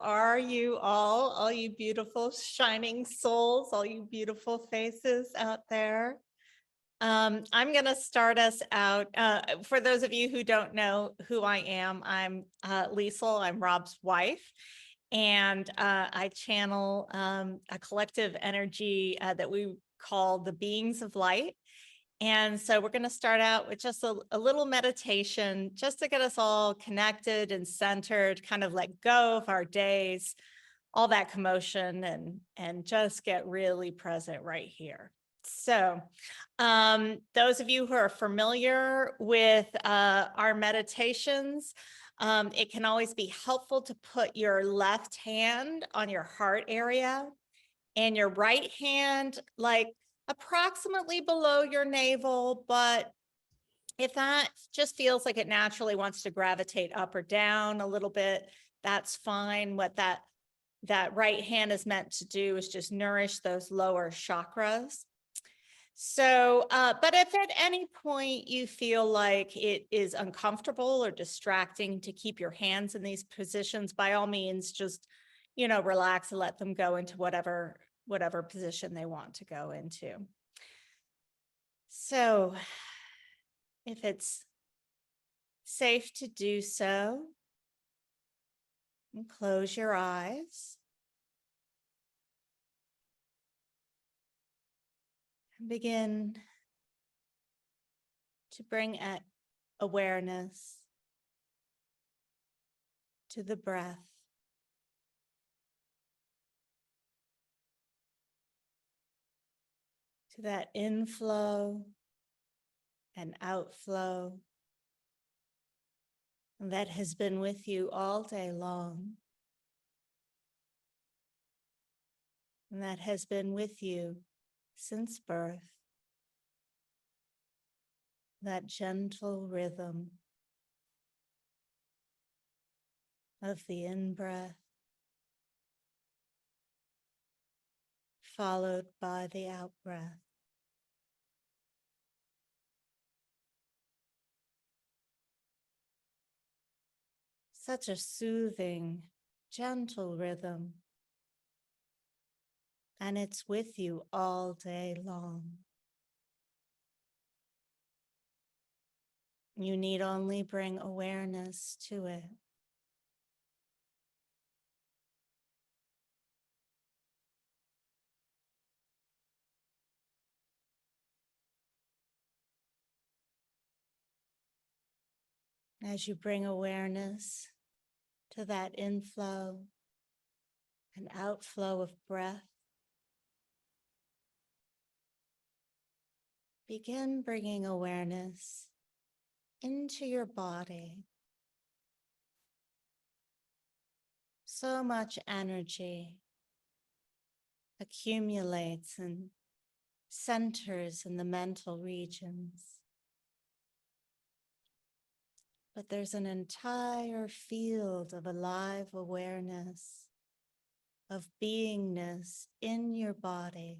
are you all you beautiful shining souls, all you beautiful faces out there? I'm going to start us out. For those of you who don't know who I am, I'm Liesl. I'm Rob's wife, and I channel a collective energy that we call the beings of light. And so we're going to start out with just a little meditation just to get us all connected and centered, kind of let go of our days, all that commotion, and just get really present right here. So those of you who are familiar with our meditations, it can always be helpful to put your left hand on your heart area and your right hand like approximately below your navel. But if that just feels like it naturally wants to gravitate up or down a little bit, that's fine. What that right hand is meant to do is just nourish those lower chakras. So, but if at any point you feel like it is uncomfortable or distracting to keep your hands in these positions, by all means, just, relax and let them go into whatever position they want to go into. So if it's safe to do so, and close your eyes. And begin to bring awareness to the breath. To that inflow and outflow that has been with you all day long, and that has been with you since birth. That gentle rhythm of the in-breath followed by the out-breath. Such a soothing, gentle rhythm, and it's with you all day long. You need only bring awareness to it. As you bring awareness to that inflow and outflow of breath, begin bringing awareness into your body. So much energy accumulates and centers in the mental regions. But there's an entire field of alive awareness, of beingness in your body.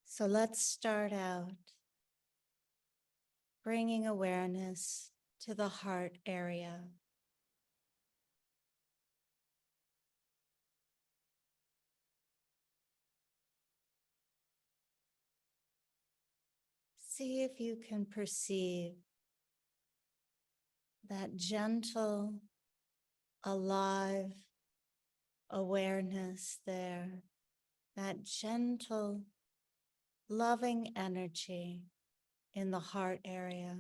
So let's start out bringing awareness to the heart area. See if you can perceive that gentle, alive awareness there, that gentle, loving energy in the heart area.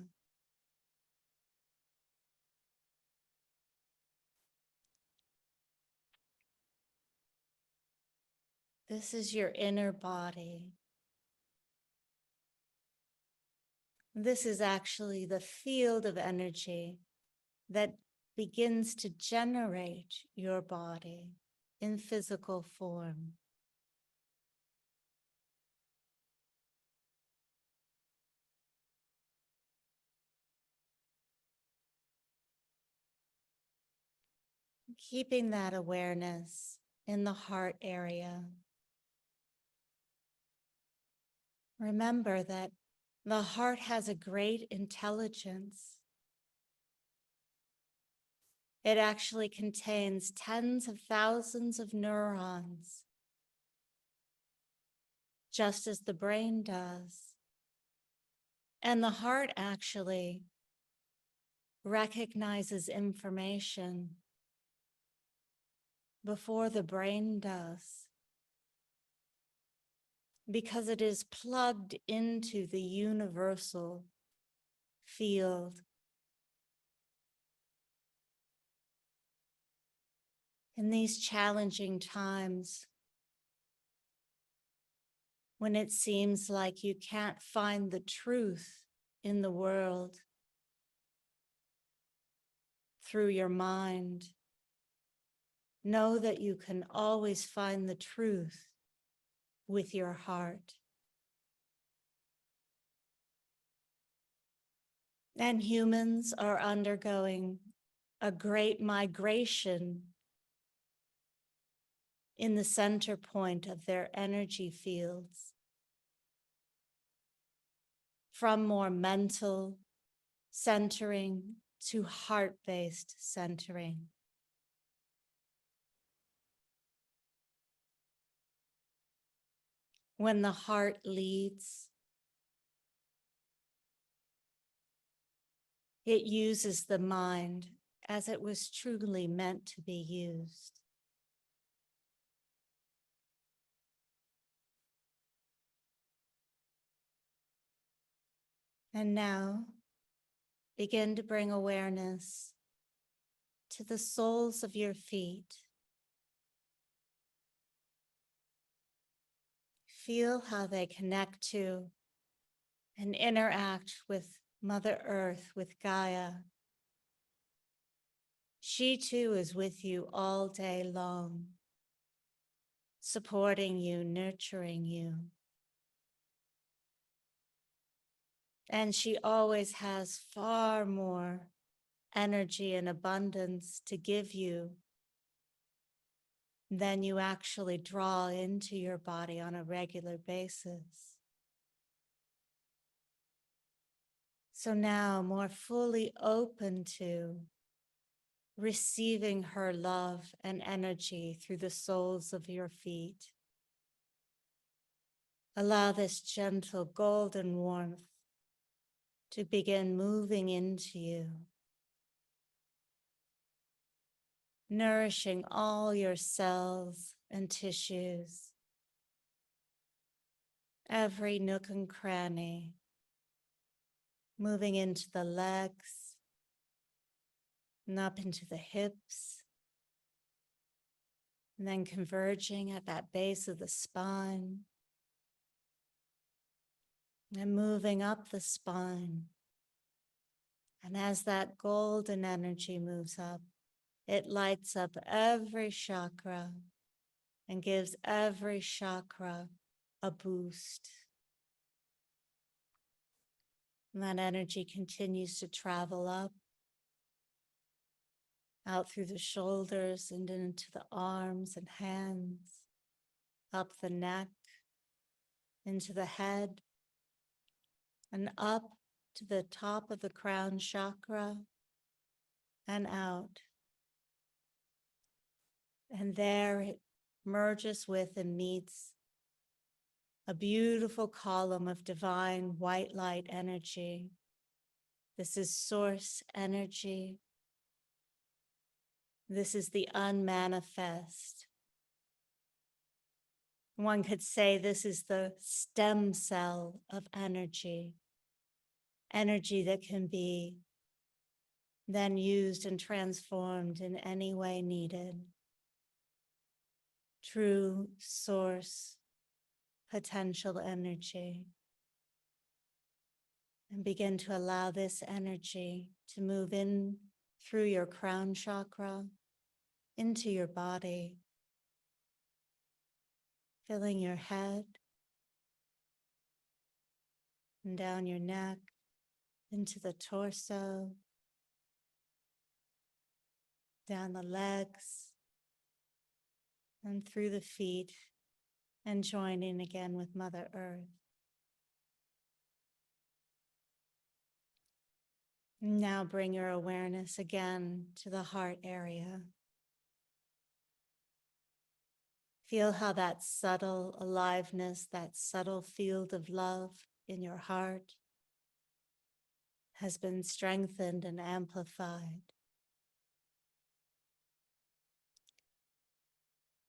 This is your inner body. This is actually the field of energy that begins to generate your body in physical form. Keeping that awareness in the heart area. Remember that the heart has a great intelligence. It actually contains tens of thousands of neurons, just as the brain does. And the heart actually recognizes information before the brain does, because it is plugged into the universal field. In these challenging times, when it seems like you can't find the truth in the world through your mind, know that you can always find the truth with your heart. And humans are undergoing a great migration in the center point of their energy fields, from more mental centering to heart-based centering. When the heart leads, it uses the mind as it was truly meant to be used. And now, begin to bring awareness to the soles of your feet. Feel how they connect to and interact with Mother Earth, with Gaia. She too is with you all day long, supporting you, nurturing you. And she always has far more energy and abundance to give you than you actually draw into your body on a regular basis. So now, more fully open to receiving her love and energy through the soles of your feet. Allow this gentle golden warmth to begin moving into you, nourishing all your cells and tissues, every nook and cranny, moving into the legs and up into the hips, and then converging at that base of the spine, and moving up the spine. And as that golden energy moves up, it lights up every chakra and gives every chakra a boost. And that energy continues to travel up, out through the shoulders and into the arms and hands, up the neck, into the head, and up to the top of the crown chakra and out. And there it merges with and meets a beautiful column of divine white light energy. This is source energy. This is the unmanifest. One could say this is the stem cell of energy, energy that can be then used and transformed in any way needed. True source potential energy. And begin to allow this energy to move in through your crown chakra into your body, filling your head and down your neck, into the torso, down the legs, and through the feet, and joining again with Mother Earth. Now bring your awareness again to the heart area. Feel how that subtle aliveness, that subtle field of love in your heart has been strengthened and amplified.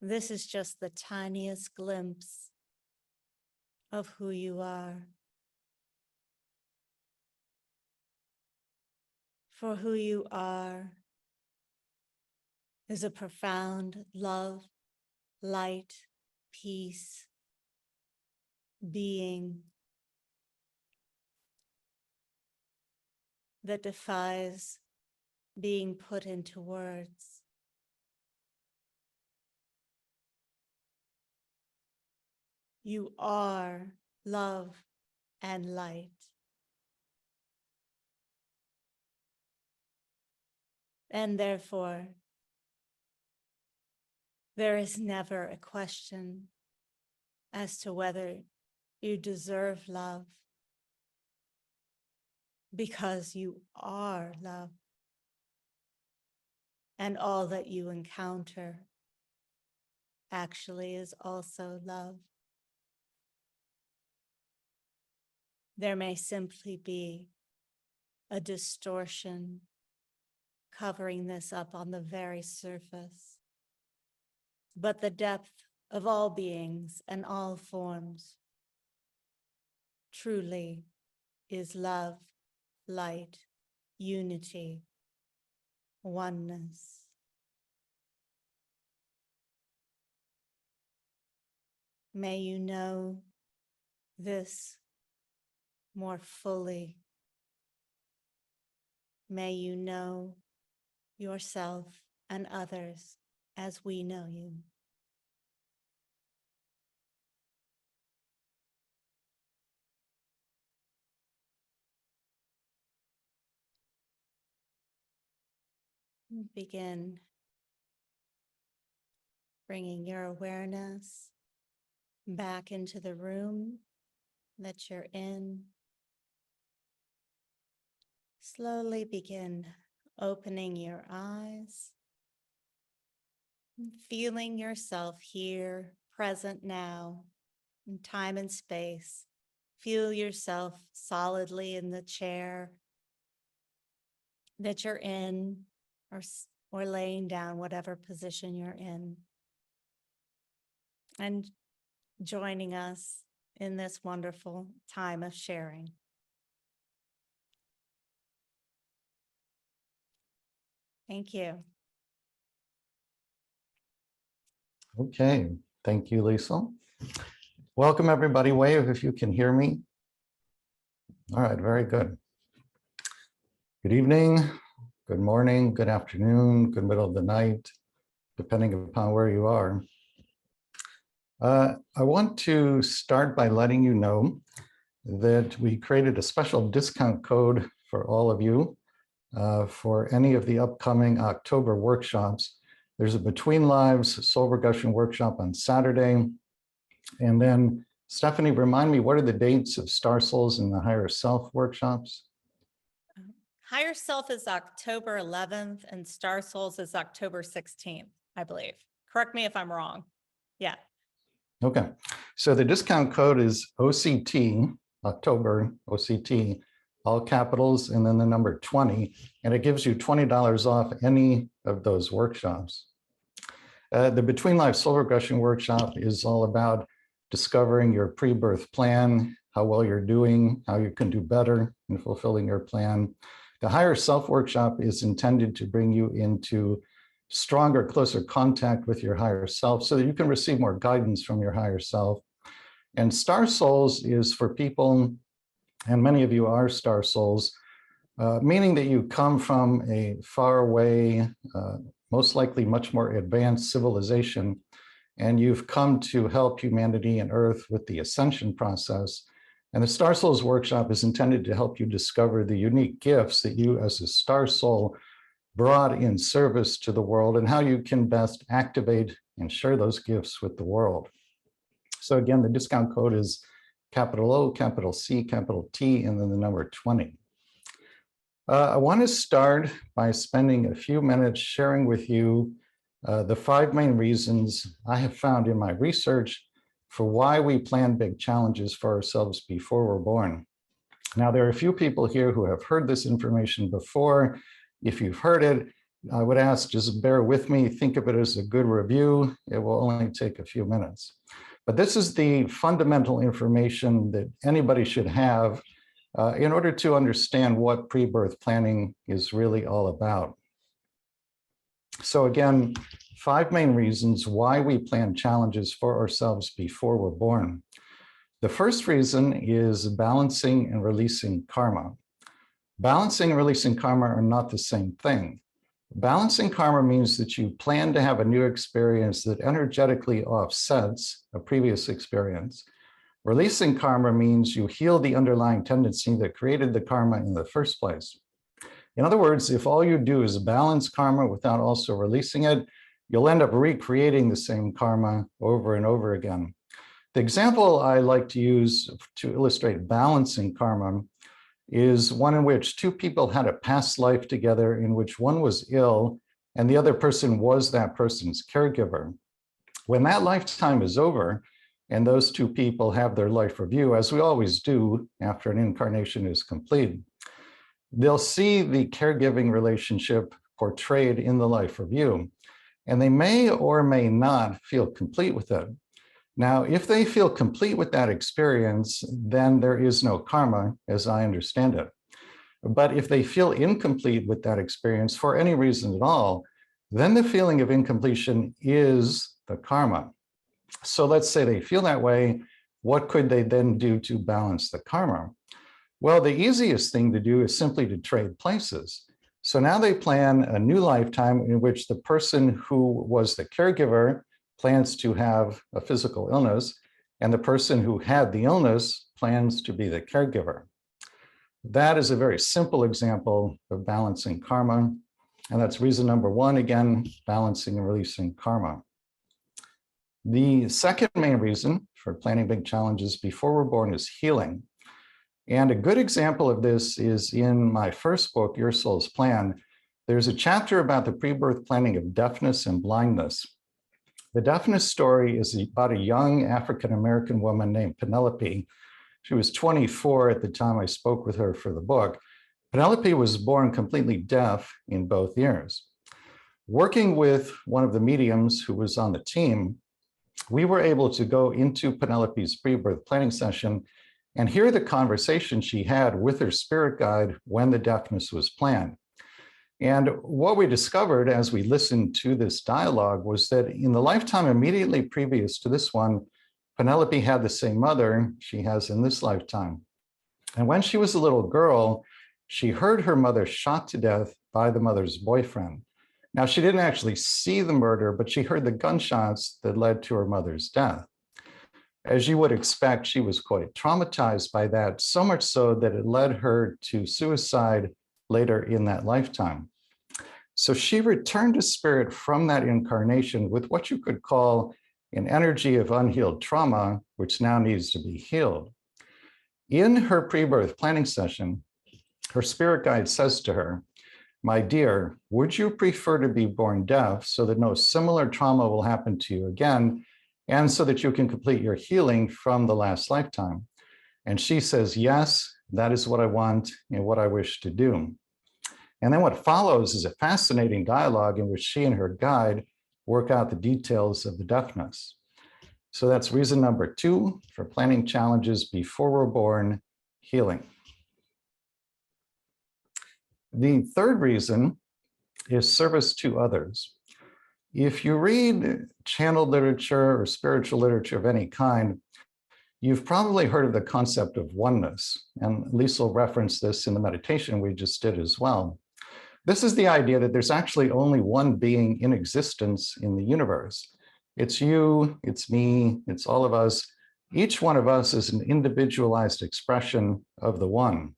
This is just the tiniest glimpse of who you are. For who you are is a profound love, light, peace, being that defies being put into words. You are love and light. And therefore, there is never a question as to whether you deserve love, because you are love. And all that you encounter actually is also love. There may simply be a distortion covering this up on the very surface, but the depth of all beings and all forms truly is love, light, unity, oneness. May you know this more fully. May you know yourself and others as we know you. Begin bringing your awareness back into the room that you're in. Slowly begin opening your eyes, feeling yourself here, present now, in time and space. Feel yourself solidly in the chair that you're in, or laying down, whatever position you're in, and joining us in this wonderful time of sharing. Thank you. Okay, thank you, Lisa. Welcome, everybody. Wave if you can hear me. All right, very good. Good evening, good morning, good afternoon, good middle of the night, depending upon where you are. I want to start by letting you know that we created a special discount code for all of you for any of the upcoming October workshops. There's a Between Lives Soul Regression workshop on Saturday. And then, Stephanie, remind me, what are the dates of Star Souls and the Higher Self workshops? Higher Self is October 11th and Star Souls is October 16th, I believe. Correct me if I'm wrong. Yeah. Okay, so the discount code is OCT, October, OCT, all capitals, and then the number 20, and it gives you $20 off any of those workshops. The Between Life Soul Regression workshop is all about discovering your pre-birth plan, how well you're doing, how you can do better in fulfilling your plan. The Higher Self workshop is intended to bring you into stronger, closer contact with your higher self so that you can receive more guidance from your higher self. And Star Souls is for people, and many of you are Star Souls, meaning that you come from a far away, most likely much more advanced civilization, and you've come to help humanity and Earth with the ascension process. And the Star Souls workshop is intended to help you discover the unique gifts that you as a Star Soul brought in service to the world and how you can best activate and share those gifts with the world. So again, the discount code is capital O, capital C, capital T, and then the number 20. I want to start by spending a few minutes sharing with you the 5 main reasons I have found in my research for why we plan big challenges for ourselves before we're born. Now, there are a few people here who have heard this information before. If you've heard it, I would ask, just bear with me, think of it as a good review. It will only take a few minutes. But this is the fundamental information that anybody should have in order to understand what pre-birth planning is really all about. So again, 5 main reasons why we plan challenges for ourselves before we're born. The first reason is balancing and releasing karma. Balancing and releasing karma are not the same thing. Balancing karma means that you plan to have a new experience that energetically offsets a previous experience. Releasing karma means you heal the underlying tendency that created the karma in the first place. In other words, if all you do is balance karma without also releasing it, you'll end up recreating the same karma over and over again. The example I like to use to illustrate balancing karma is one in which 2 people had a past life together in which one was ill and the other person was that person's caregiver. When that lifetime is over and those 2 people have their life review, as we always do after an incarnation is complete, they'll see the caregiving relationship portrayed in the life review, and they may or may not feel complete with it. Now, if they feel complete with that experience, then there is no karma, as I understand it. But if they feel incomplete with that experience for any reason at all, then the feeling of incompletion is the karma. So let's say they feel that way. What could they then do to balance the karma? Well, the easiest thing to do is simply to trade places. So now they plan a new lifetime in which the person who was the caregiver plans to have a physical illness, and the person who had the illness plans to be the caregiver. That is a very simple example of balancing karma, and that's reason number 1, again, balancing and releasing karma. The second main reason for planning big challenges before we're born is healing. And a good example of this is in my first book, Your Soul's Plan. There's a chapter about the pre-birth planning of deafness and blindness. The deafness story is about a young African-American woman named Penelope. She was 24 at the time I spoke with her for the book. Penelope was born completely deaf in both ears. Working with one of the mediums who was on the team, we were able to go into Penelope's pre-birth planning session and hear the conversation she had with her spirit guide when the deafness was planned. And what we discovered as we listened to this dialogue was that in the lifetime immediately previous to this one, Penelope had the same mother she has in this lifetime. And when she was a little girl, she heard her mother shot to death by the mother's boyfriend. Now, she didn't actually see the murder, but she heard the gunshots that led to her mother's death. As you would expect, she was quite traumatized by that, so much so that it led her to suicide later in that lifetime. So she returned to spirit from that incarnation with what you could call an energy of unhealed trauma, which now needs to be healed. In her pre-birth planning session, her spirit guide says to her, "My dear, would you prefer to be born deaf so that no similar trauma will happen to you again, and so that you can complete your healing from the last lifetime?" And she says, "Yes, that is what I want and what I wish to do." And then what follows is a fascinating dialogue in which she and her guide work out the details of the deafness. So that's reason number 2 for planning challenges before we're born, healing. The third reason is service to others. If you read channeled literature or spiritual literature of any kind, you've probably heard of the concept of oneness, and Lisa will reference this in the meditation we just did as well. This is the idea that there's actually only one being in existence in the universe. It's you, it's me, it's all of us. Each one of us is an individualized expression of the one.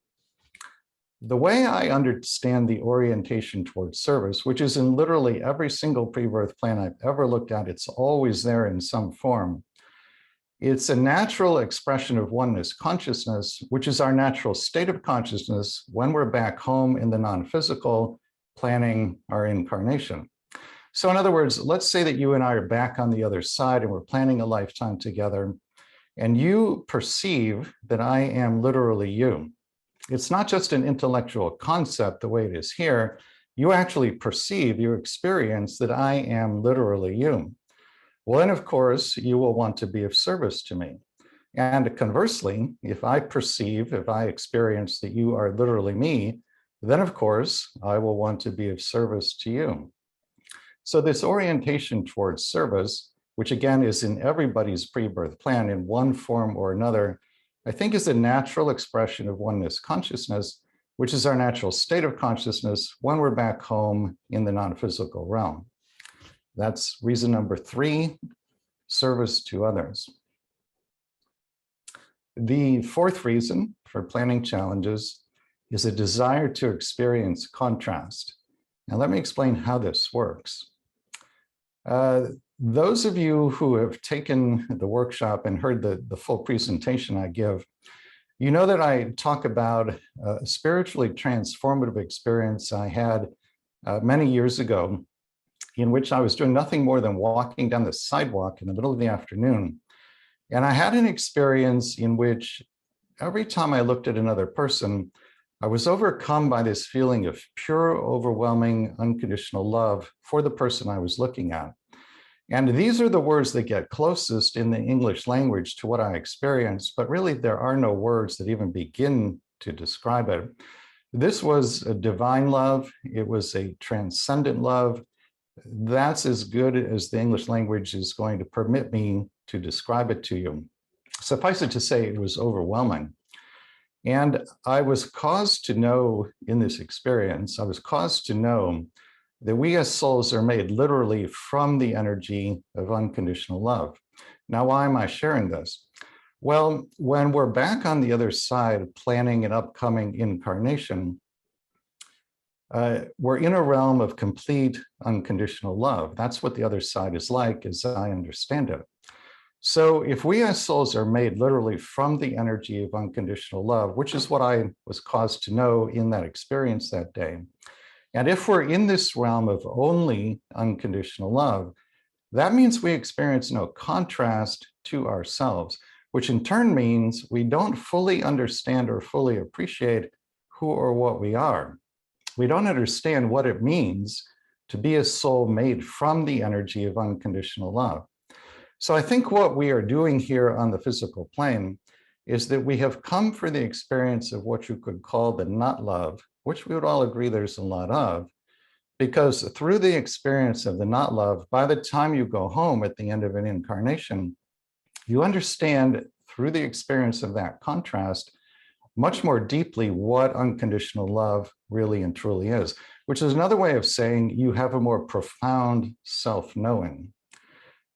The way I understand the orientation towards service, which is in literally every single pre-birth plan I've ever looked at, it's always there in some form. It's a natural expression of oneness consciousness, which is our natural state of consciousness when we're back home in the non-physical, planning our incarnation. So in other words, let's say that you and I are back on the other side and we're planning a lifetime together, and you perceive that I am literally you. It's not just an intellectual concept the way it is here. You actually perceive, you experience that I am literally you. Well, then, of course, you will want to be of service to me. And conversely, if I perceive, if I experience that you are literally me, then, of course, I will want to be of service to you. So this orientation towards service, which again is in everybody's pre-birth plan in one form or another, I think is a natural expression of oneness consciousness, which is our natural state of consciousness when we're back home in the non-physical realm. That's reason number 3, service to others. The 4th reason for planning challenges is a desire to experience contrast. Now, let me explain how this works. Those of you who have taken the workshop and heard the full presentation I give, you know that I talk about a spiritually transformative experience I had many years ago, in which I was doing nothing more than walking down the sidewalk in the middle of the afternoon. And I had an experience in which every time I looked at another person, I was overcome by this feeling of pure, overwhelming, unconditional love for the person I was looking at. And these are the words that get closest in the English language to what I experienced, but really there are no words that even begin to describe it. This was a divine love. It was a transcendent love. That's as good as the English language is going to permit me to describe it to you. Suffice it to say, it was overwhelming. And I was caused to know in this experience, I was caused to know that we as souls are made literally from the energy of unconditional love. Now, why am I sharing this? Well, when we're back on the other side planning an upcoming incarnation, we're in a realm of complete unconditional love. That's what the other side is like, as I understand it. So if we as souls are made literally from the energy of unconditional love, which is what I was caused to know in that experience that day, and if we're in this realm of only unconditional love, that means we experience no contrast to ourselves, which in turn means we don't fully understand or fully appreciate who or what we are. We don't understand what it means to be a soul made from the energy of unconditional love. So I think what we are doing here on the physical plane is that we have come for the experience of what you could call the not love, which we would all agree there's a lot of, because through the experience of the not love, by the time you go home at the end of an incarnation, you understand through the experience of that contrast much more deeply what unconditional love really and truly is, which is another way of saying you have a more profound self-knowing.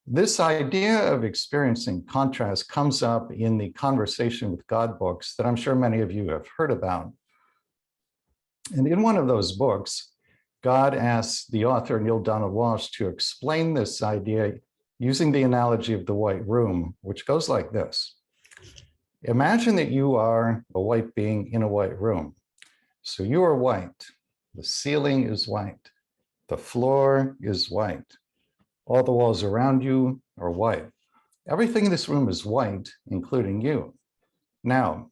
This idea of experiencing contrast comes up in the Conversation with God books that I'm sure many of you have heard about. And in one of those books, God asks the author, Neil Donald Walsh, to explain this idea using the analogy of the white room, which goes like this. Imagine that you are a white being in a white room. So you are white. The ceiling is white. The floor is white. All the walls around you are white. Everything in this room is white, including you. Now,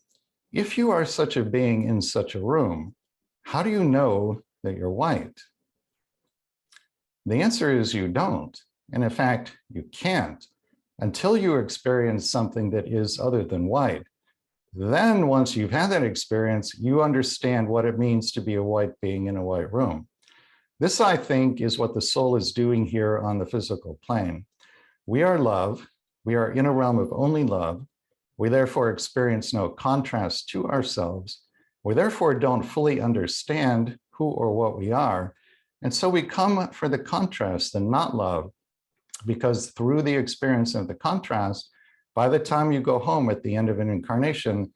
if you are such a being in such a room, how do you know that you're white? The answer is you don't. And in fact, you can't until you experience something that is other than white. Then once you've had that experience, you understand what it means to be a white being in a white room. This, I think, is what the soul is doing here on the physical plane. We are love. We are in a realm of only love. We therefore experience no contrast to ourselves. We therefore don't fully understand who or what we are. And so we come for the contrast, the not love, because through the experience of the contrast, by the time you go home at the end of an incarnation,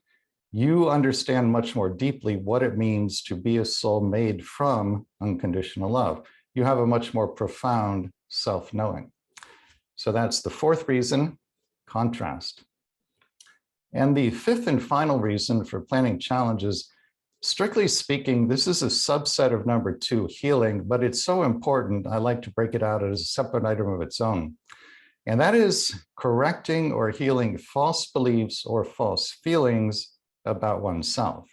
you understand much more deeply what it means to be a soul made from unconditional love. You have a much more profound self-knowing. So that's the 4th reason, contrast. And the fifth and final reason for planning challenges, strictly speaking, this is a subset of number 2, healing, but it's so important, I like to break it out as a separate item of its own. And that is correcting or healing false beliefs or false feelings about oneself.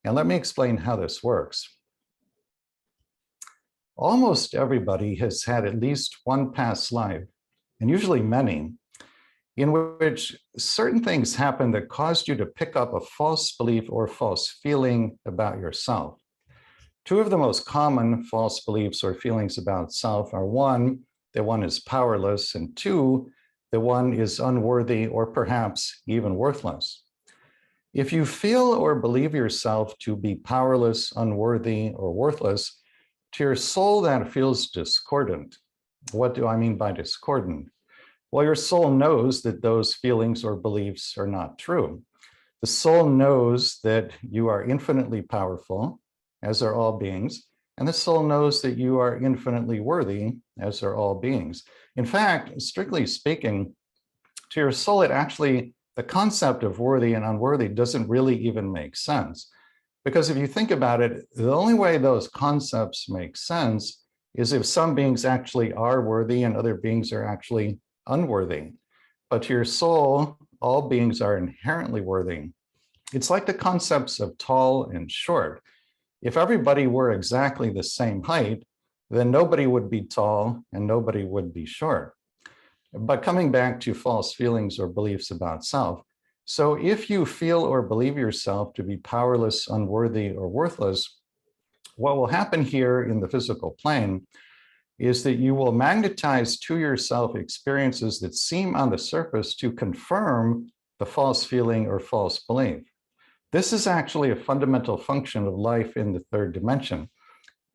And let me explain how this works. Almost everybody has had at least one past life, and usually many, in which certain things happen that caused you to pick up a false belief or false feeling about yourself. Two of the most common false beliefs or feelings about self are: one, that one is powerless, and two, that one is unworthy or perhaps even worthless. If you feel or believe yourself to be powerless, unworthy, or worthless, to your soul that feels discordant. What do I mean by discordant? Well, your soul knows that those feelings or beliefs are not true. The soul knows that you are infinitely powerful, as are all beings, and the soul knows that you are infinitely worthy, as are all beings. In fact, strictly speaking, to your soul, the concept of worthy and unworthy doesn't really even make sense. Because if you think about it, the only way those concepts make sense is if some beings actually are worthy and other beings are actually unworthy. But to your soul, all beings are inherently worthy. It's like the concepts of tall and short. If everybody were exactly the same height, then nobody would be tall and nobody would be short. But coming back to false feelings or beliefs about self, so if you feel or believe yourself to be powerless, unworthy, or worthless, what will happen here in the physical plane is that you will magnetize to yourself experiences that seem on the surface to confirm the false feeling or false belief. This is actually a fundamental function of life in the third dimension.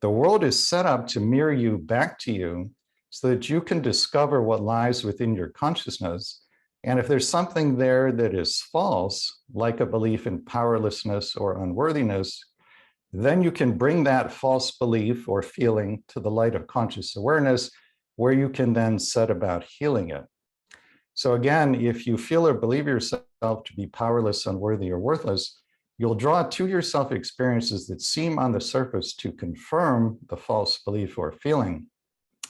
The world is set up to mirror you back to you so that you can discover what lies within your consciousness. And if there's something there that is false, like a belief in powerlessness or unworthiness, then you can bring that false belief or feeling to the light of conscious awareness, where you can then set about healing it. So again, if you feel or believe yourself to be powerless, unworthy, or worthless, you'll draw to yourself experiences that seem on the surface to confirm the false belief or feeling.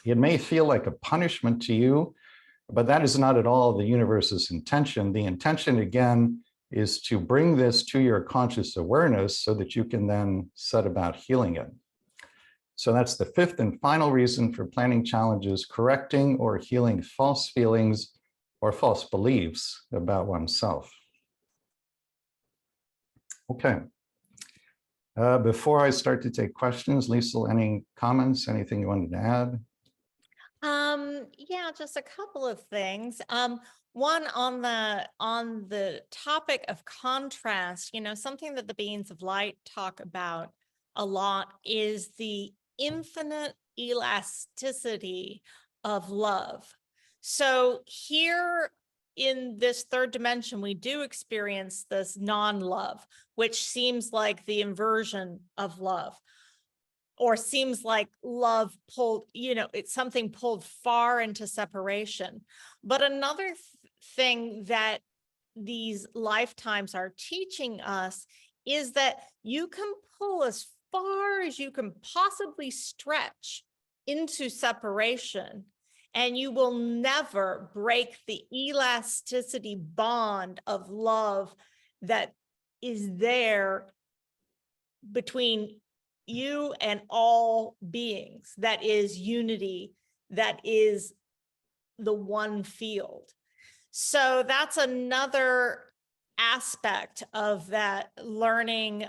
It may feel like a punishment to you, but that is not at all the universe's intention. The intention, again, is to bring this to your conscious awareness so that you can then set about healing it. So that's the fifth and final reason for planning challenges: correcting or healing false feelings or false beliefs about oneself. Okay. Before I start to take questions, Liesl, any comments, anything you wanted to add? Yeah, just a couple of things. One on the topic of contrast, something that the beings of light talk about a lot is the infinite elasticity of love. So here in this third dimension, we do experience this non-love, which seems like the inversion of love, or seems like love pulled, it's something pulled far into separation. But another thing that these lifetimes are teaching us is that you can pull as far as you can possibly stretch into separation, and you will never break the elasticity bond of love that is there between you and all beings. That is unity, that is the one field. So that's another aspect of that learning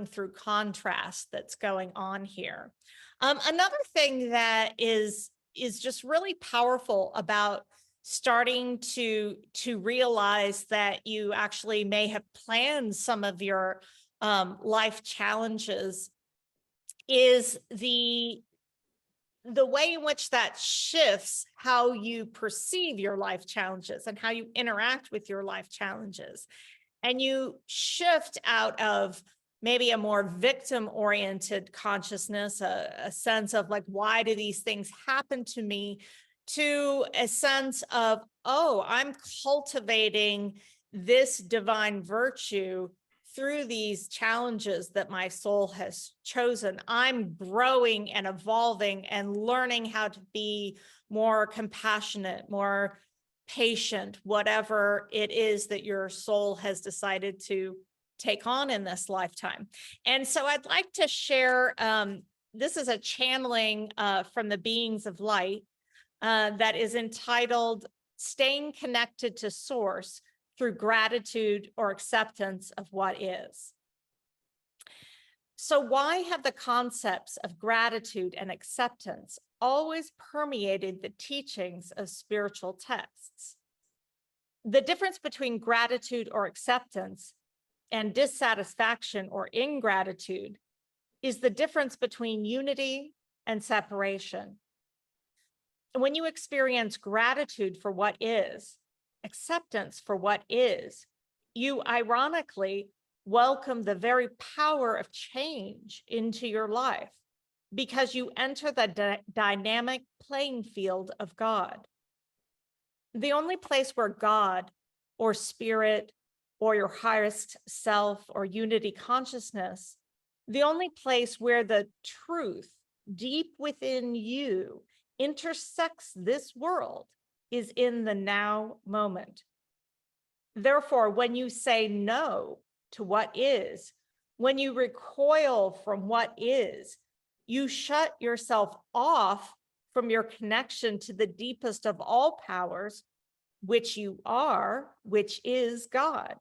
through contrast that's going on here. Another thing that is just really powerful about starting to realize that you actually may have planned some of your life challenges is the way in which that shifts how you perceive your life challenges and how you interact with your life challenges. And you shift out of maybe a more victim-oriented consciousness, a sense of like, why do these things happen to me, to a sense of, oh, I'm cultivating this divine virtue through these challenges that my soul has chosen. I'm growing and evolving and learning how to be more compassionate, more patient, whatever it is that your soul has decided to take on in this lifetime. And so I'd like to share, this is a channeling from the beings of light that is entitled Staying Connected to Source Through Gratitude or Acceptance of What Is. So why have the concepts of gratitude and acceptance always permeated the teachings of spiritual texts? The difference between gratitude or acceptance and dissatisfaction or ingratitude is the difference between unity and separation. When you experience gratitude for what is, acceptance for what is, you ironically welcome the very power of change into your life because you enter the dynamic playing field of God. The only place where God or spirit or your highest self or unity consciousness, the only place where the truth deep within you intersects this world is in the now moment. Therefore, when you say no to what is, when you recoil from what is, you shut yourself off from your connection to the deepest of all powers, which you are, which is God.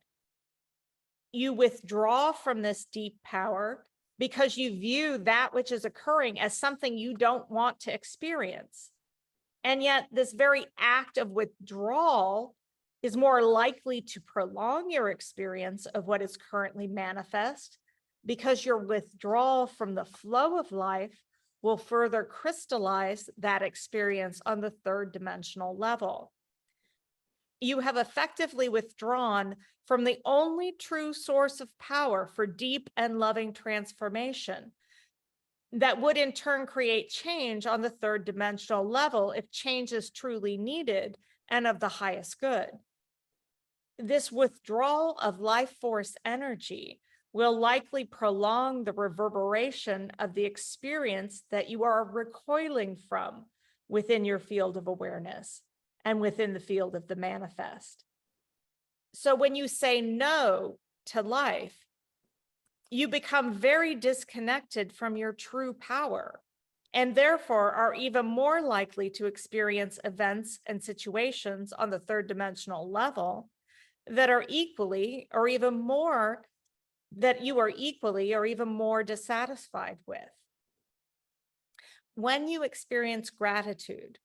You withdraw from this deep power because you view that which is occurring as something you don't want to experience. And yet this very act of withdrawal is more likely to prolong your experience of what is currently manifest because your withdrawal from the flow of life will further crystallize that experience on the third dimensional level. You have effectively withdrawn from the only true source of power for deep and loving transformation that would in turn create change on the third dimensional level if change is truly needed and of the highest good. This withdrawal of life force energy will likely prolong the reverberation of the experience that you are recoiling from within your field of awareness and within the field of the manifest. So when you say no to life, you become very disconnected from your true power, and therefore are even more likely to experience events and situations on the third dimensional level that are equally or even more, that you are equally or even more dissatisfied with. When you experience gratitude,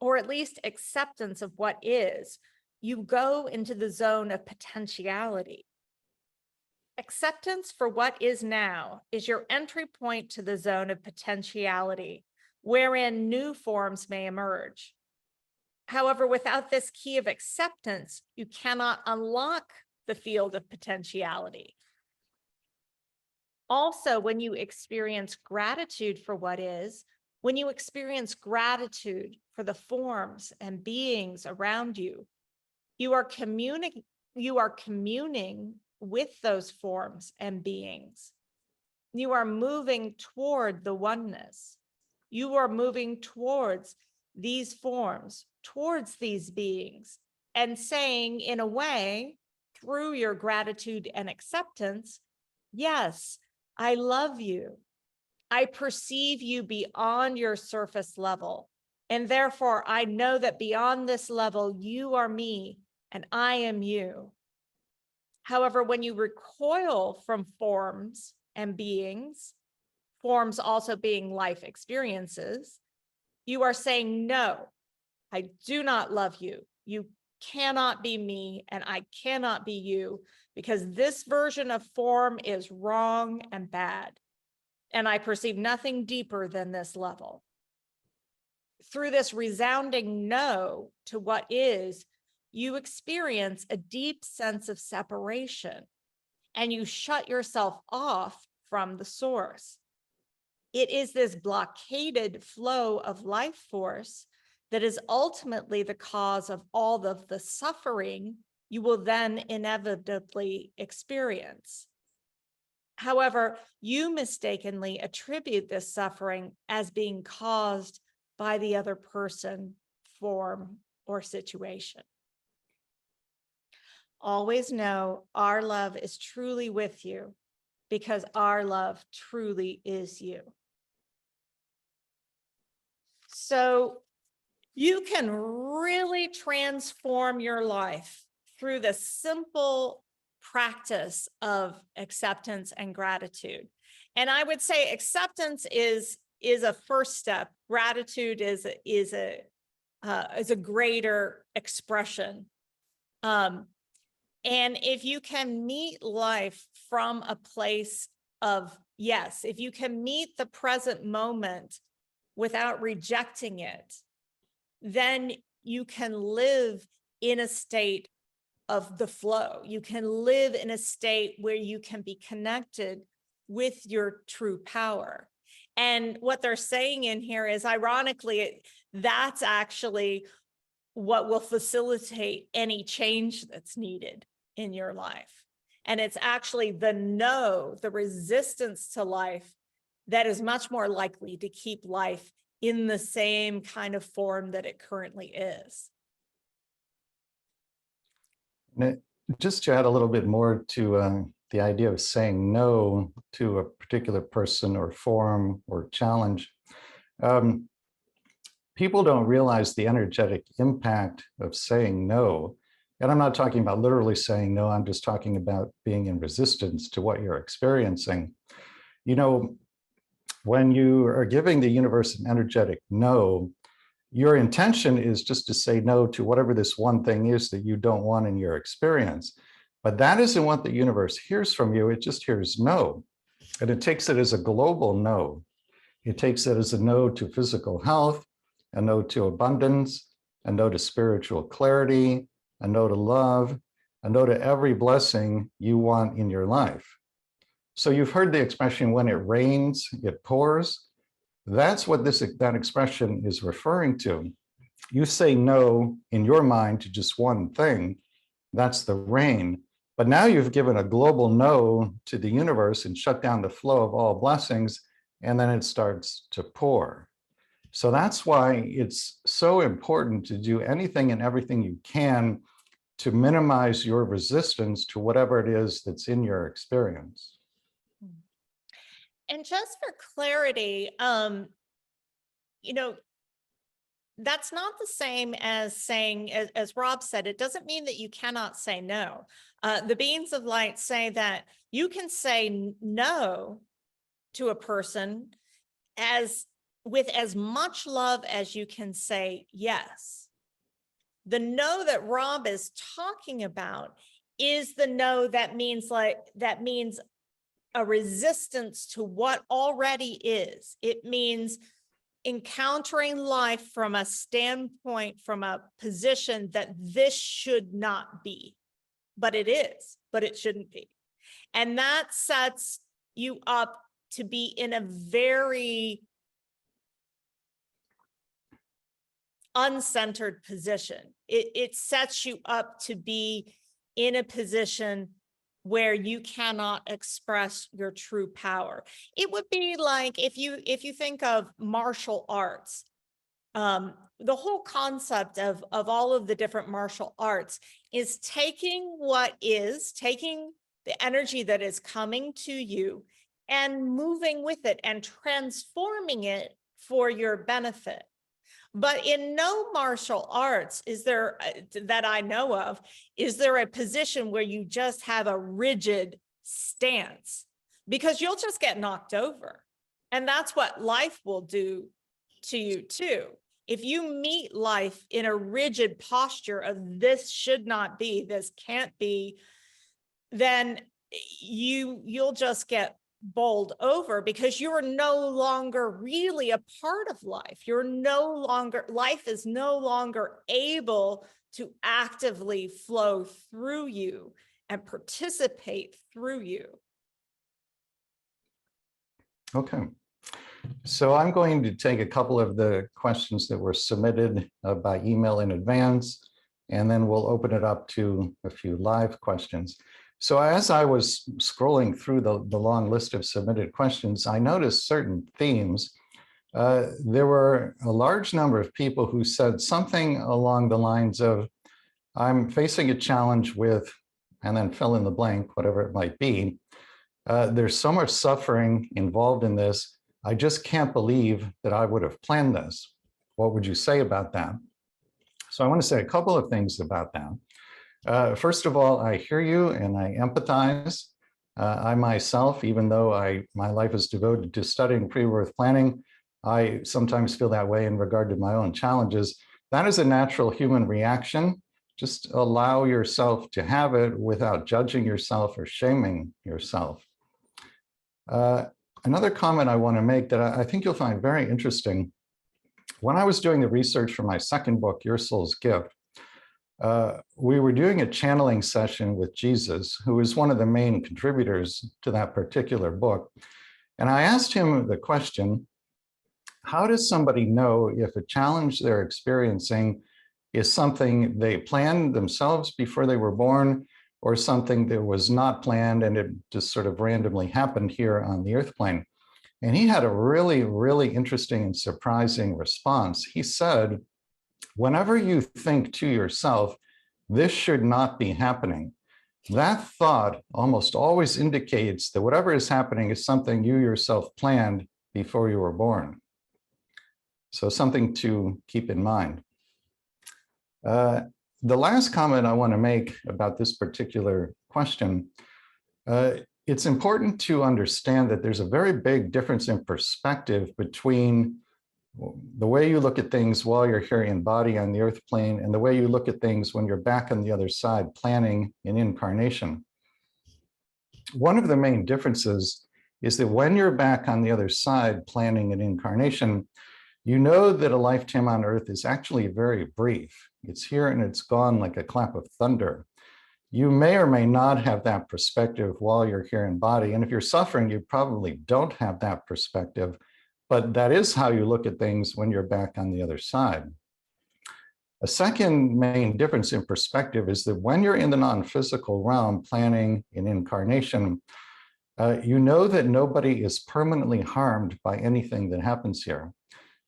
or at least acceptance of what is, you go into the zone of potentiality. Acceptance for what is now is your entry point to the zone of potentiality, wherein new forms may emerge. However, without this key of acceptance, you cannot unlock the field of potentiality. Also, when you experience gratitude for what is, when you experience gratitude for the forms and beings around you, you are communing with those forms and beings. You are moving toward the oneness. You are moving towards these forms, towards these beings, and saying, in a way, through your gratitude and acceptance, yes, I love you. I perceive you beyond your surface level. And therefore, I know that beyond this level, you are me and I am you. However, when you recoil from forms and beings, forms also being life experiences, you are saying, no, I do not love you. You cannot be me and I cannot be you because this version of form is wrong and bad. And I perceive nothing deeper than this level. Through this resounding no to what is, you experience a deep sense of separation and you shut yourself off from the source. It is this blockaded flow of life force that is ultimately the cause of all of the suffering you will then inevitably experience. However, you mistakenly attribute this suffering as being caused by the other person, form, or situation. Always know our love is truly with you because our love truly is you. So you can really transform your life through the simple practice of acceptance and gratitude. And I would say acceptance is a first step. Gratitude is a greater expression. And if you can meet life from a place of yes, if you can meet the present moment without rejecting it, then you can live in a state of the flow. You can live in a state where you can be connected with your true power. And what they're saying in here is, ironically, that's actually what will facilitate any change that's needed in your life. And it's actually the no, the resistance to life, that is much more likely to keep life in the same kind of form that it currently is. Just to add a little bit more to the idea of saying no to a particular person or form or challenge, people don't realize the energetic impact of saying no. And I'm not talking about literally saying no, I'm just talking about being in resistance to what you're experiencing. You know, when you are giving the universe an energetic no, your intention is just to say no to whatever this one thing is that you don't want in your experience. But that isn't what the universe hears from you. It just hears no. And it takes it as a global no. It takes it as a no to physical health, a no to abundance, a no to spiritual clarity, a no to love, a no to every blessing you want in your life. So you've heard the expression, when it rains, it pours. That's what that expression is referring to. You say no in your mind to just one thing, that's the rain. But now you've given a global no to the universe and shut down the flow of all blessings, and then it starts to pour. So that's why it's so important to do anything and everything you can to minimize your resistance to whatever it is that's in your experience. And just for clarity, that's not the same as saying, as Rob said, it doesn't mean that you cannot say no. The beings of light say that you can say no to a person with as much love as you can say yes. The no that Rob is talking about is the no that means a resistance to what already is. It means encountering life from a standpoint, from a position that this should not be, but it is, but it shouldn't be. And that sets you up to be in a very uncentered position. It sets you up to be in a position where you cannot express your true power. It would be like if you think of martial arts, the whole concept of all of the different martial arts is taking the energy that is coming to you and moving with it and transforming it for your benefit. But in no martial arts is there, that I know of, is there a position where you just have a rigid stance, because you'll just get knocked over. And that's what life will do to you too. If you meet life in a rigid posture of this should not be, this can't be, then you'll just get bowled over, because you're no longer really a part of life. Life is no longer able to actively flow through you and participate through you. Okay. So I'm going to take a couple of the questions that were submitted by email in advance, and then we'll open it up to a few live questions. So as I was scrolling through the long list of submitted questions, I noticed certain themes. There were a large number of people who said something along the lines of, I'm facing a challenge with, and then fill in the blank, whatever it might be. There's so much suffering involved in this. I just can't believe that I would have planned this. What would you say about that? So I want to say a couple of things about that. First of all, I hear you and I empathize. I myself, even though my life is devoted to studying pre-birth planning, I sometimes feel that way in regard to my own challenges. That is a natural human reaction. Just allow yourself to have it without judging yourself or shaming yourself. Another comment I want to make that I think you'll find very interesting. When I was doing the research for my second book, Your Soul's Gift, we were doing a channeling session with Jesus, who is one of the main contributors to that particular book. And I asked him the question, how does somebody know if a challenge they're experiencing is something they planned themselves before they were born, or something that was not planned and it just sort of randomly happened here on the earth plane? And he had a really, really interesting and surprising response. He said, whenever you think to yourself, this should not be happening, that thought almost always indicates that whatever is happening is something you yourself planned before you were born. So something to keep in mind. The last comment I want to make about this particular question, it's important to understand that there's a very big difference in perspective between the way you look at things while you're here in body on the earth plane and the way you look at things when you're back on the other side planning an incarnation. One of the main differences is that when you're back on the other side planning an incarnation, you know that a lifetime on earth is actually very brief. It's here and it's gone like a clap of thunder. You may or may not have that perspective while you're here in body. And if you're suffering, you probably don't have that perspective, but that is how you look at things when you're back on the other side. A second main difference in perspective is that when you're in the non-physical realm planning an incarnation, you know that nobody is permanently harmed by anything that happens here.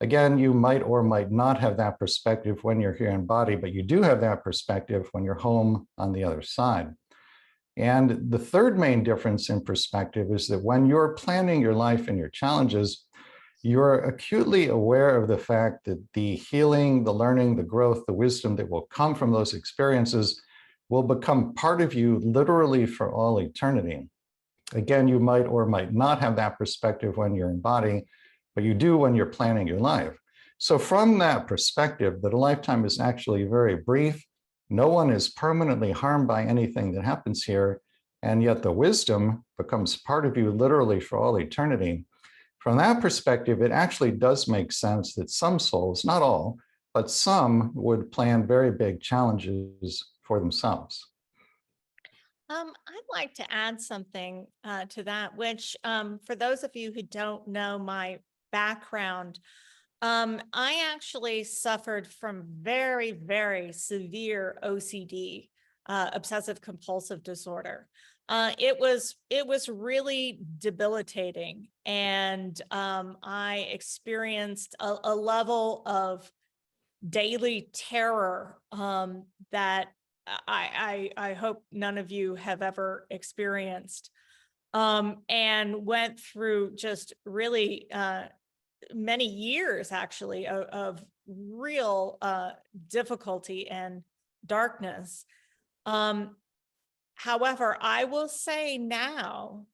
Again, you might or might not have that perspective when you're here in body, but you do have that perspective when you're home on the other side. And the third main difference in perspective is that when you're planning your life and your challenges, you're acutely aware of the fact that the healing, the learning, the growth, the wisdom that will come from those experiences will become part of you literally for all eternity. Again, you might or might not have that perspective when you're in body, but you do when you're planning your life. So from that perspective, that a lifetime is actually very brief, no one is permanently harmed by anything that happens here, and yet the wisdom becomes part of you literally for all eternity. From that perspective, it actually does make sense that some souls, not all, but some would plan very big challenges for themselves. I'd like to add something to that, which for those of you who don't know my background, I actually suffered from very, very severe OCD, obsessive compulsive disorder. It was really debilitating, and I experienced a level of daily terror that I hope none of you have ever experienced, and went through just really many years actually of real difficulty and darkness. However, I will say now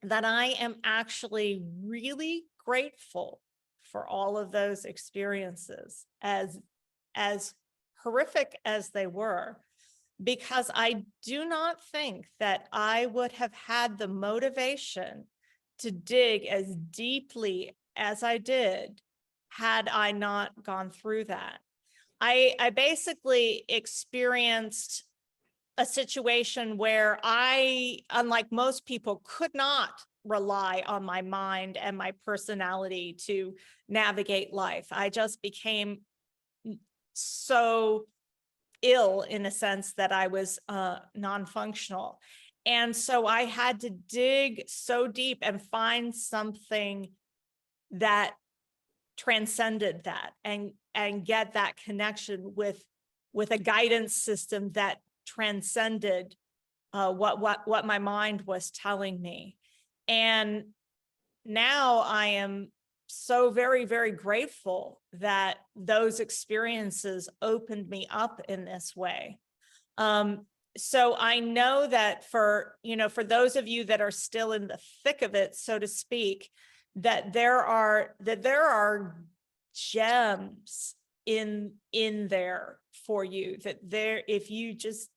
that I am actually really grateful for all of those experiences, as horrific as they were, because I do not think that I would have had the motivation to dig as deeply as I did had I not gone through that. I basically experienced a situation where I, unlike most people, could not rely on my mind and my personality to navigate life. I just became so ill in a sense that I was non-functional. And so I had to dig so deep and find something that transcended that, and get that connection with a guidance system that transcended what my mind was telling me. And now I am so very, very grateful that those experiences opened me up in this way. So I know that for those of you that are still in the thick of it, so to speak, that there are gems in there for you, that there, if you just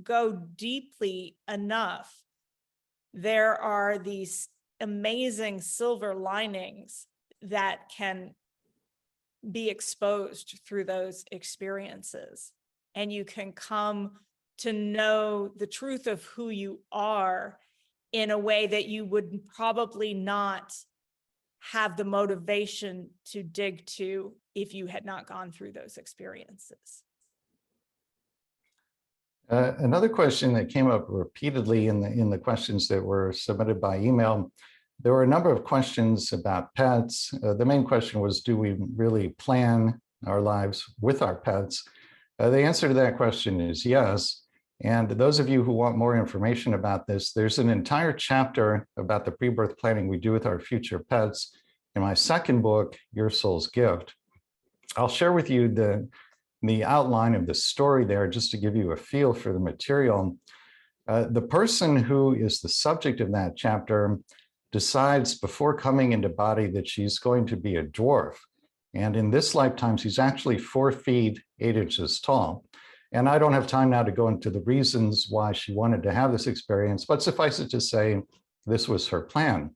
go deeply enough, there are these amazing silver linings that can be exposed through those experiences. And you can come to know the truth of who you are in a way that you would probably not have the motivation to dig to if you had not gone through those experiences. Another question that came up repeatedly in the questions that were submitted by email, there were a number of questions about pets. The main question was, do we really plan our lives with our pets? The answer to that question is yes. And those of you who want more information about this, there's an entire chapter about the pre-birth planning we do with our future pets in my second book, Your Soul's Gift. I'll share with you the outline of the story there just to give you a feel for the material. The person who is the subject of that chapter decides before coming into body that she's going to be a dwarf. And in this lifetime, she's actually 4 feet 8 inches tall. And I don't have time now to go into the reasons why she wanted to have this experience, but suffice it to say, this was her plan.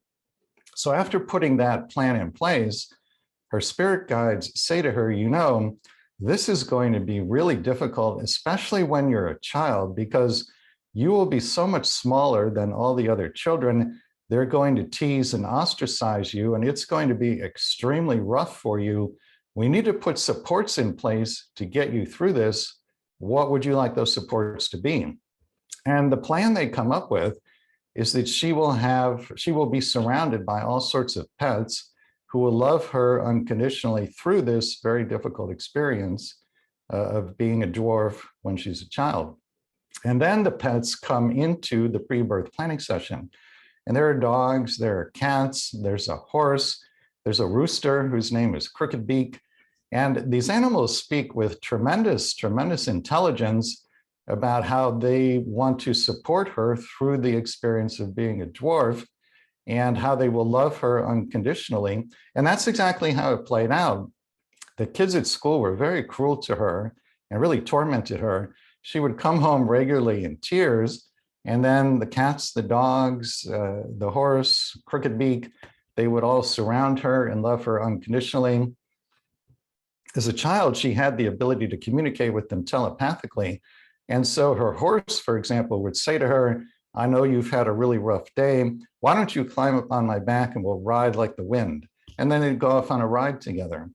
So after putting that plan in place, her spirit guides say to her, this is going to be really difficult, especially when you're a child, because you will be so much smaller than all the other children. They're going to tease and ostracize you, and it's going to be extremely rough for you. We need to put supports in place to get you through this. What would you like those supports to be? And the plan they come up with is that she will be surrounded by all sorts of pets who will love her unconditionally through this very difficult experience of being a dwarf when she's a child. And then the pets come into the pre-birth planning session. And there are dogs, there are cats, there's a horse, there's a rooster whose name is Crooked Beak. And these animals speak with tremendous, tremendous intelligence about how they want to support her through the experience of being a dwarf and how they will love her unconditionally. And that's exactly how it played out. The kids at school were very cruel to her and really tormented her. She would come home regularly in tears, and then the cats, the dogs, the horse, Crooked Beak, they would all surround her and love her unconditionally. As a child, she had the ability to communicate with them telepathically. And so her horse, for example, would say to her, I know you've had a really rough day. Why don't you climb up on my back and we'll ride like the wind? And then they'd go off on a ride together.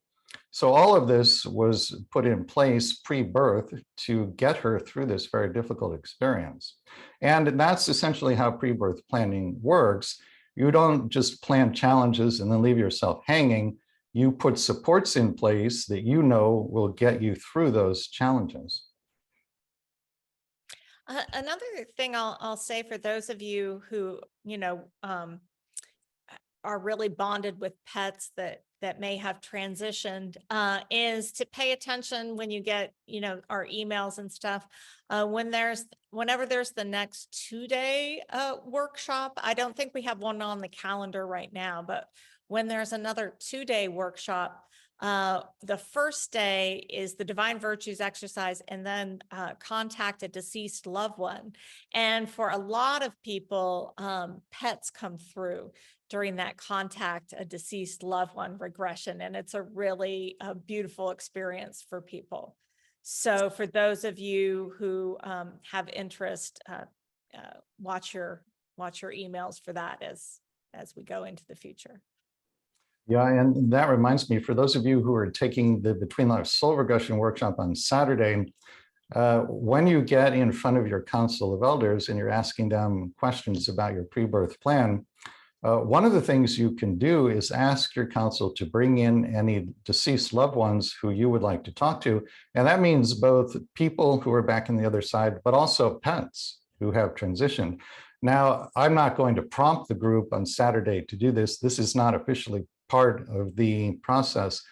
So all of this was put in place pre-birth to get her through this very difficult experience. And that's essentially how pre-birth planning works. You don't just plan challenges and then leave yourself hanging. You put supports in place that you know will get you through those challenges. Another thing I'll say for those of you who, are really bonded with pets that may have transitioned, is to pay attention when you get, our emails and stuff. Whenever there's the next 2-day workshop, I don't think we have one on the calendar right now, but when there's another 2-day workshop, the first day is the divine virtues exercise, and then contact a deceased loved one. And for a lot of people, pets come through during that contact a deceased loved one regression. And it's a really beautiful experience for people. So for those of you who have interest, watch your watch your emails for that as we go into the future. Yeah, and that reminds me, for those of you who are taking the Between Lives Soul Regression workshop on Saturday, when you get in front of your council of elders and you're asking them questions about your pre-birth plan, one of the things you can do is ask your council to bring in any deceased loved ones who you would like to talk to. And that means both people who are back on the other side, but also pets who have transitioned. Now, I'm not going to prompt the group on Saturday to do this. This is not officially part of the process,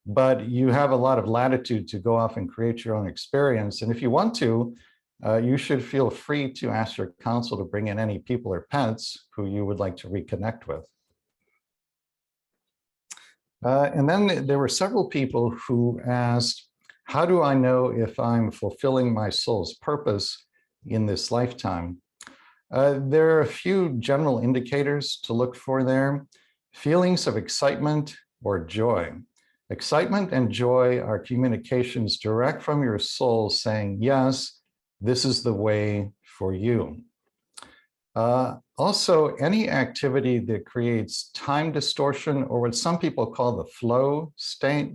but you have a lot of latitude to go off and create your own experience. And if you want to, you should feel free to ask your council to bring in any people or pets who you would like to reconnect with. And then there were several people who asked, how do I know if I'm fulfilling my soul's purpose in this lifetime? There are a few general indicators to look for there. Feelings of excitement or joy. Excitement and joy are communications direct from your soul saying, yes, this is the way for you. Also, any activity that creates time distortion, or what some people call the flow state.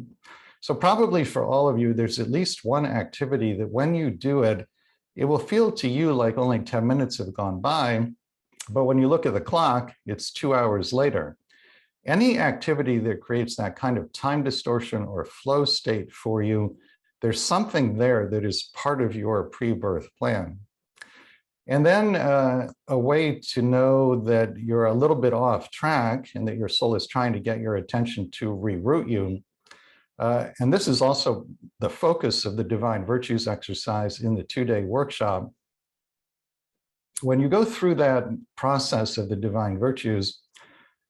So probably for all of you, there's at least one activity that when you do it, it will feel to you like only 10 minutes have gone by, but when you look at the clock, it's 2 hours later. Any activity that creates that kind of time distortion or flow state for you, there's something there that is part of your pre-birth plan. And then a way to know that you're a little bit off track and that your soul is trying to get your attention to reroute you. And this is also the focus of the Divine Virtues exercise in the 2-day workshop. When you go through that process of the Divine Virtues,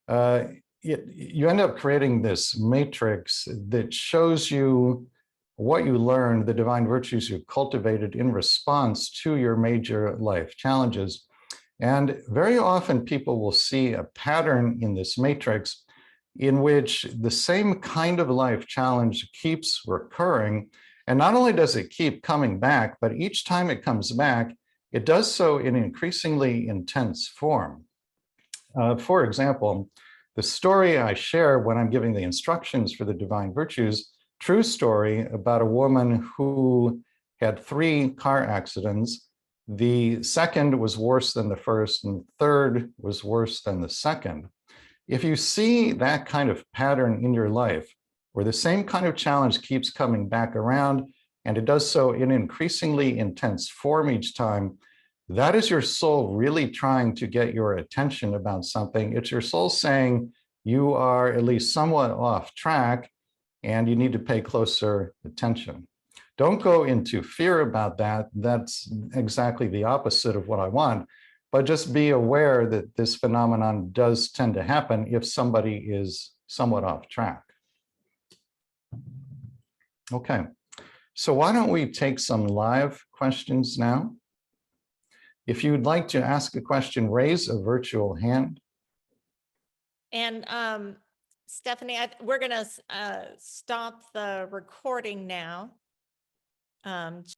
you end up creating this matrix that shows you what you learned, the divine virtues you cultivated in response to your major life challenges. And very often people will see a pattern in this matrix in which the same kind of life challenge keeps recurring. And not only does it keep coming back, but each time it comes back, it does so in increasingly intense form. For example, the story I share when I'm giving the instructions for the Divine Virtues, true story about a woman who had 3 car accidents. The second was worse than the first, and the third was worse than the second. If you see that kind of pattern in your life, where the same kind of challenge keeps coming back around, and it does so in increasingly intense form each time, that is your soul really trying to get your attention about something. It's your soul saying you are at least somewhat off track and you need to pay closer attention. Don't go into fear about that. That's exactly the opposite of what I want. But just be aware that this phenomenon does tend to happen if somebody is somewhat off track. Okay, so why don't we take some live questions now? If you'd like to ask a question, raise a virtual hand. And Stephanie, we're going to stop the recording now.